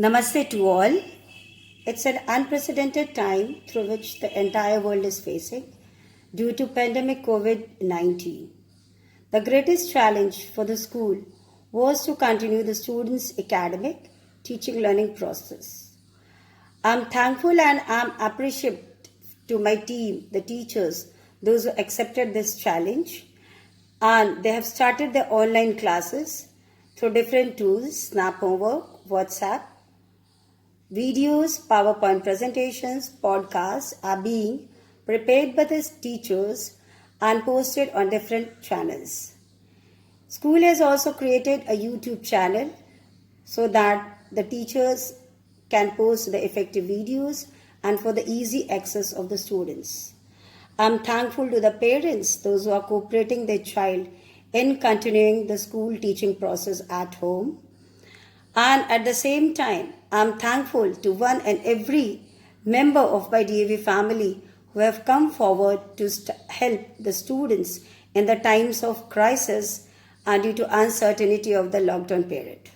Namaste to all. It's an unprecedented time through which the entire world is facing due to pandemic COVID-19. The greatest challenge for the school was to continue the students' academic teaching learning process. I'm thankful and I'm appreciative to my team, the teachers, those who accepted this challenge, and they have started their online classes through different tools, Snap Homework, WhatsApp. Videos, PowerPoint presentations, podcasts are being prepared by the teachers and posted on different channels. School has also created a YouTube channel so that the teachers can post the effective videos and for the easy access of the students. I'm thankful to the parents, those who are cooperating their child in continuing the school teaching process at home. And at the same time, I'm thankful to one and every member of my DAV family who have come forward to help the students in the times of crisis and due to uncertainty of the lockdown period.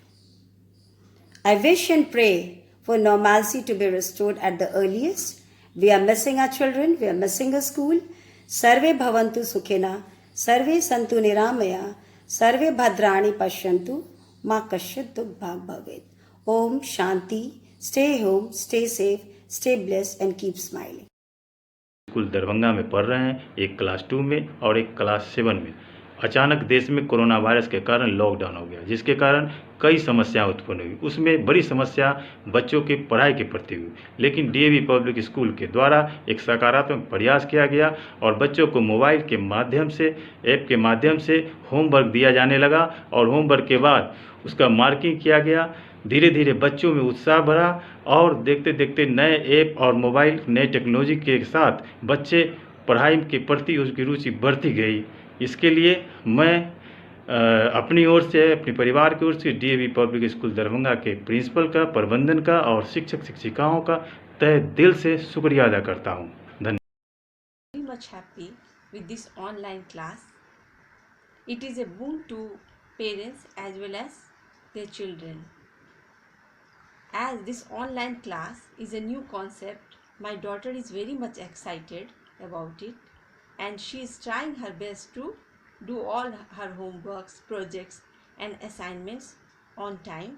I wish and pray for normalcy to be restored at the earliest. We are missing our children, we are missing a school. Sarve bhavantu sukhina, sarve santu niramaya, sarve bhadrani pashyantu. माँ कश्यप दुख भाग भवेत. ओम शांति. Stay home, stay safe, stay blessed and keep smiling. School Darbhanga में पढ़ रहे हैं, एक क्लास 2 में और एक क्लास 7 में. अचानक देश में कोरोना वायरस के कारण लॉकडाउन हो गया, जिसके कारण कई समस्याएं उत्पन्न हुई. उसमें बड़ी समस्या बच्चों की पढ़ाई के प्रति हुई, लेकिन डीएवी पब्लिक स्कूल के द्वारा एक सकारात्मक प्रयास किया गया और बच्चों को मोबाइल के माध्यम से, ऐप के माध्यम से होमवर्क दिया जाने लगा और होमवर्क के बाद उसका मार्किंग किया गया. धीरे धीरे बच्चों में उत्साह बढ़ा और देखते देखते नए ऐप और मोबाइल, नए टेक्नोलॉजी के साथ बच्चे पढ़ाई के प्रति उसकी रुचि बढ़ती गई. इसके लिए मैं अपनी ओर से, अपने परिवार की ओर से डीएवी पब्लिक स्कूल दरभंगा के प्रिंसिपल का, प्रबंधन का और शिक्षक शिक्षिकाओं का तहे दिल से शुक्रिया अदा करता हूँ. धन्यवाद. Very much happy with this online class. It is a boon to parents as well as their children. As this online class is a new concept, my daughter is very much excited about it and she is trying her best to do all her homeworks, projects and assignments on time.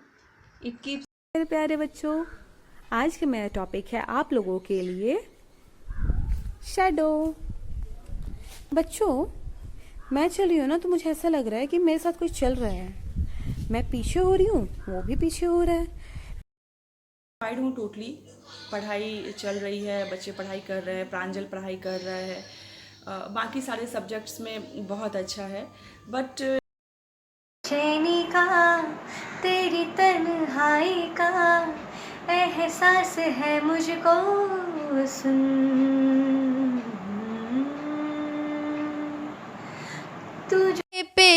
It keeps. मेरे प्यारे बच्चों, आज का मेरा topic है आप लोगों के लिए शैडो. बच्चों, मैं चल रही हूँ ना तो मुझे ऐसा लग रहा है कि मेरे साथ कोई चल रहा है. मैं पीछे हो रही हूँ, वो भी पीछे हो रहा है. हूँ टोटली. पढ़ाई चल रही है, बच्चे पढ़ाई कर रहे हैं, प्रांजल पढ़ाई कर रहा है, बाकी सारे सब्जेक्ट्स में बहुत अच्छा है. बट चैनी का तेरी तन्हाई का एहसास है मुझको, सुन तुझे पे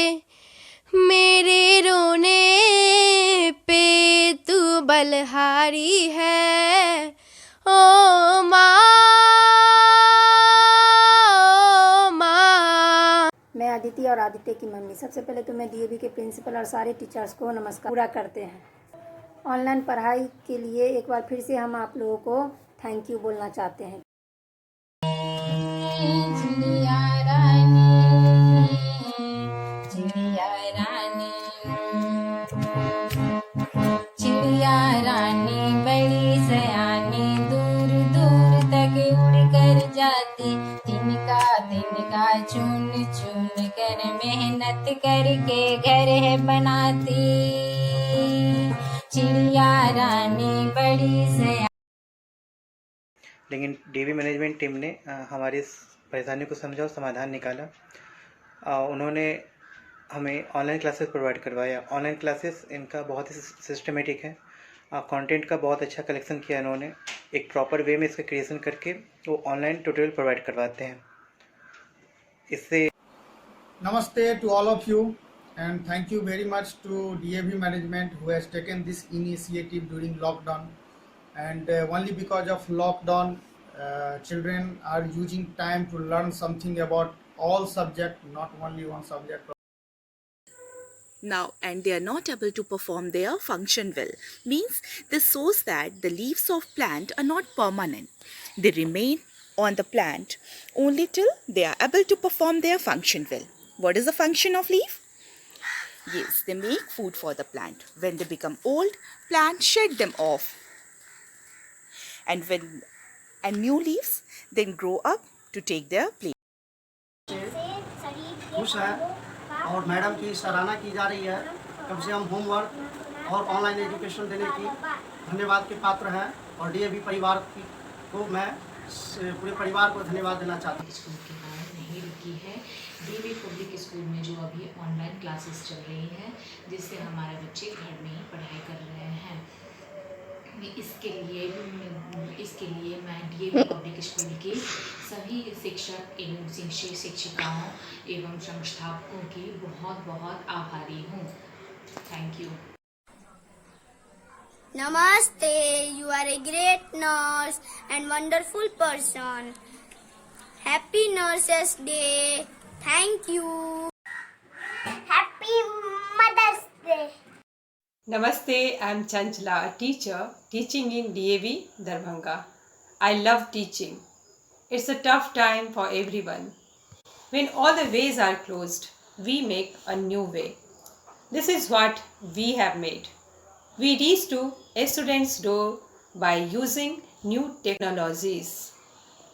मेरे रोने पे तू बलहारी है. ओ माँ, मैं आदित्य और आदित्य की मम्मी. सबसे पहले तो मैं डीएवी के प्रिंसिपल और सारे टीचर्स को नमस्कार पूरा करते हैं. ऑनलाइन पढ़ाई के लिए एक बार फिर से हम आप लोगों को थैंक यू बोलना चाहते हैं. चिड़िया रानी, चिड़िया रानी, चिड़िया रानी बड़ी सयानी, दूर दूर तक उड़ कर जाती, तिनका तिनका चुन चुन कर मेहनत करके घर है बनाती. चिड़िया रानी बड़ी सयानी. लेकिन डीवी मैनेजमेंट टीम ने हमारी इस परेशानी को समझा और समाधान निकाला. उन्होंने हमें ऑनलाइन क्लासेस प्रोवाइड करवाया. ऑनलाइन क्लासेस इनका बहुत ही सिस्टमेटिक है. कंटेंट का बहुत अच्छा कलेक्शन किया इन्होंने. एक प्रॉपर वे में इसका क्रिएशन करके वो ऑनलाइन ट्यूटोरियल प्रोवाइड करवाते हैं. इससे नमस्ते to all of you and thank you very much to DAV management who has taken this initiative during lockdown. And only because of lockdown, children are using time to learn something about all subject, not only one subject. Now, and they are not able to perform their function well. Means this shows that the leaves of plant are not permanent. They remain on the plant only till they are able to perform their function well. What is the function of leaf? Yes, they make food for the plant. When they become old, plant shed them off. And new leaves then grow up to take their place. खुश है और madam की सराहना की जा रही है। कम से कम होमवर्क और ऑनलाइन एजुकेशन देने की धन्यवाद के पात्र हैं और डीएवी परिवार को मैं पूरे परिवार को धन्यवाद देना चाहता हूँ। स्कूल के कारण नहीं रुकी है। डीएवी पब्लिक स्कूल में जो अभी ऑनलाइन क्लासेस चल रही हैं, जिससे हमारे बच्चे घर में ही पढ़ाई कर रहे हैं। इसके लिए मैं डीएवी पब्लिक स्कूल के सभी शिक्षक एवं शिक्षिकाओं एवं संस्थापकों की बहुत बहुत आभारी हूँ। Thank you. Namaste, you are a great nurse and wonderful person. Happy Nurses Day. Thank you. Happy Mother's Day. Namaste, I am Chanchla, a teacher teaching in DAV, Darbhanga. I love teaching. It's a tough time for everyone. When all the ways are closed, we make a new way. This is what we have made. We reach to a student's door by using new technologies.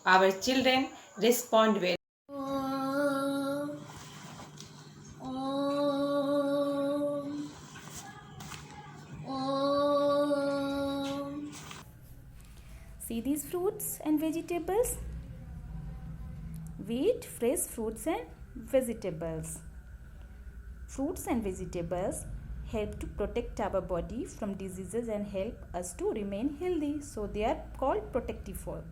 Our children respond well. See these fruits and vegetables? We eat fresh fruits and vegetables. Fruits and vegetables help to protect our body from diseases and help us to remain healthy. So they are called protective food.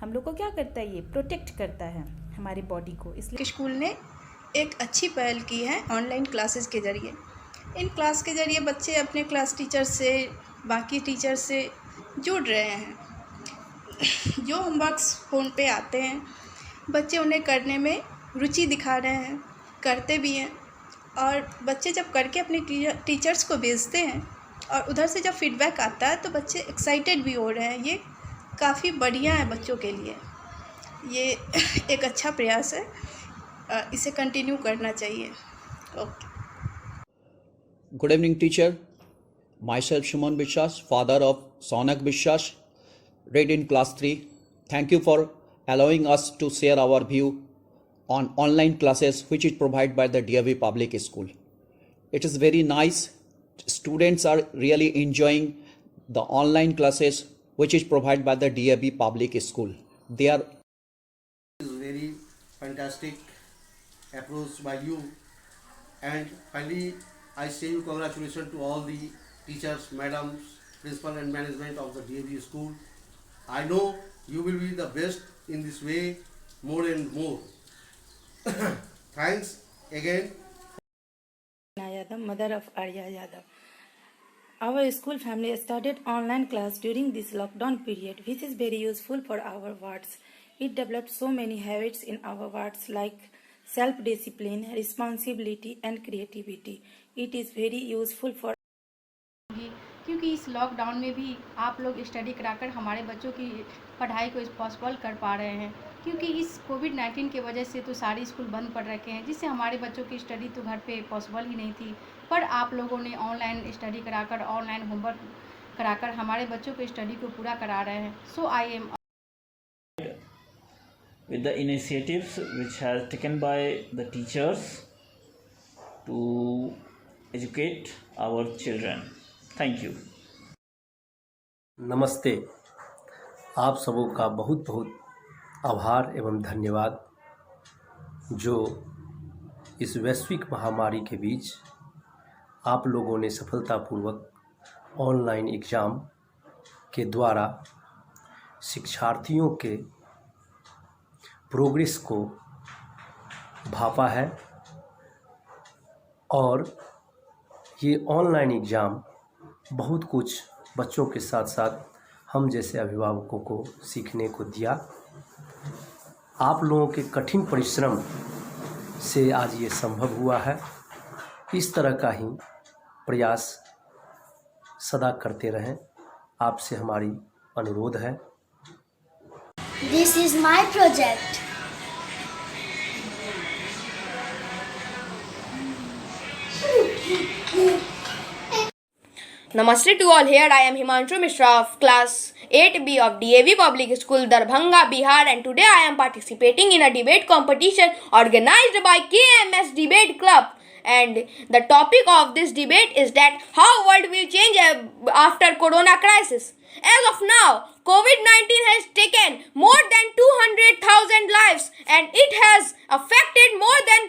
हम लोग को क्या करता है, ये protect करता है हमारी बॉडी को। इसलिए स्कूल ने एक अच्छी पहल की है ऑनलाइन क्लासेस के ज़रिए। इन क्लास के ज़रिए बच्चे अपने क्लास टीचर से, बाकी टीचर से जुड़ रहे हैं। जो होमवर्क्स फ़ोन पे आते हैं, बच्चे उन्हें करने में रुचि दिखा रहे हैं, करते भी हैं। और बच्चे जब करके अपने टीचर्स को भेजते हैं और उधर से जब फीडबैक आता है तो बच्चे एक्साइटेड भी हो रहे हैं। ये काफ़ी बढ़िया है बच्चों के लिए। ये एक अच्छा प्रयास है, इसे कंटिन्यू करना चाहिए। Okay. Good evening, teacher. Myself Shuman Bishwas, father of Sonak Bishwas, read in class 3. Thank you for allowing us to share our view on online classes which is provided by the DAV Public School. It is very nice. Students are really enjoying the online classes which is provided by the DAV Public School. They are very fantastic approach by you, and finally I say you congratulations to all the teachers, madams, principal and management of the DAV school. I know you will be the best in this way more and more. Thanks again. Yadav, mother of Arya Yadav. Our school family started online class during this lockdown period, which is very useful for our wards. It developed so many habits in our wards like self-discipline, responsibility and creativity. It is very useful for क्योंकि इस lockdown में भी आप लोग study कराकर हमारे बच्चों की पढ़ाई को पॉसिबल कर पा रहे हैं। क्योंकि इस कोविड-19 की वजह से तो सारे स्कूल बंद पड़ रखे हैं, जिससे हमारे बच्चों की स्टडी तो घर पे पॉसिबल ही नहीं थी। पर आप लोगों ने ऑनलाइन स्टडी कराकर, ऑनलाइन होमवर्क कराकर हमारे बच्चों को स्टडी को पूरा करा रहे हैं। So I am with the initiatives which has taken by the teachers to educate our children. Thank you. नमस्ते। आप सबों का बहुत बहुत आभार एवं धन्यवाद जो इस वैश्विक महामारी के बीच आप लोगों ने सफलतापूर्वक ऑनलाइन एग्ज़ाम के द्वारा शिक्षार्थियों के प्रोग्रेस को भापा है। और ये ऑनलाइन एग्ज़ाम बहुत कुछ बच्चों के साथ साथ हम जैसे अभिभावकों को सीखने को दिया। आप लोगों के कठिन परिश्रम से आज ये संभव हुआ है। इस तरह का ही प्रयास सदा करते रहें, आपसे हमारी अनुरोध है। This is my project. Namaste to all. Here I am Himanshu Mishra of class 8B of DAV Public School, Darbhanga, Bihar, and today I am participating in a debate competition organized by KMS Debate Club. And the topic of this debate is that how world will change after Corona crisis. As of now, COVID-19 has taken more than 200,000 lives and it has affected more than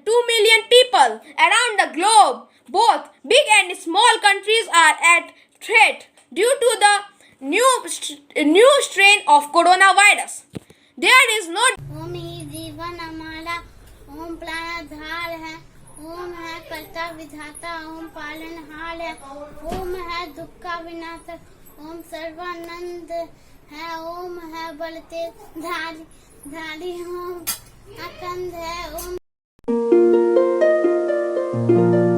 2 million people around the globe. Both big and small countries are at threat due to the new strain of coronavirus. There is no ओम ही जीवन हमारा, ओम प्राणाधार है, ओम है कर्ता विधाता, ओम पालनहार है, ओम है दुख का विनाशक, ओम सर्वानंद है, ओम है बलते धारी, ओम अखंड है, ओम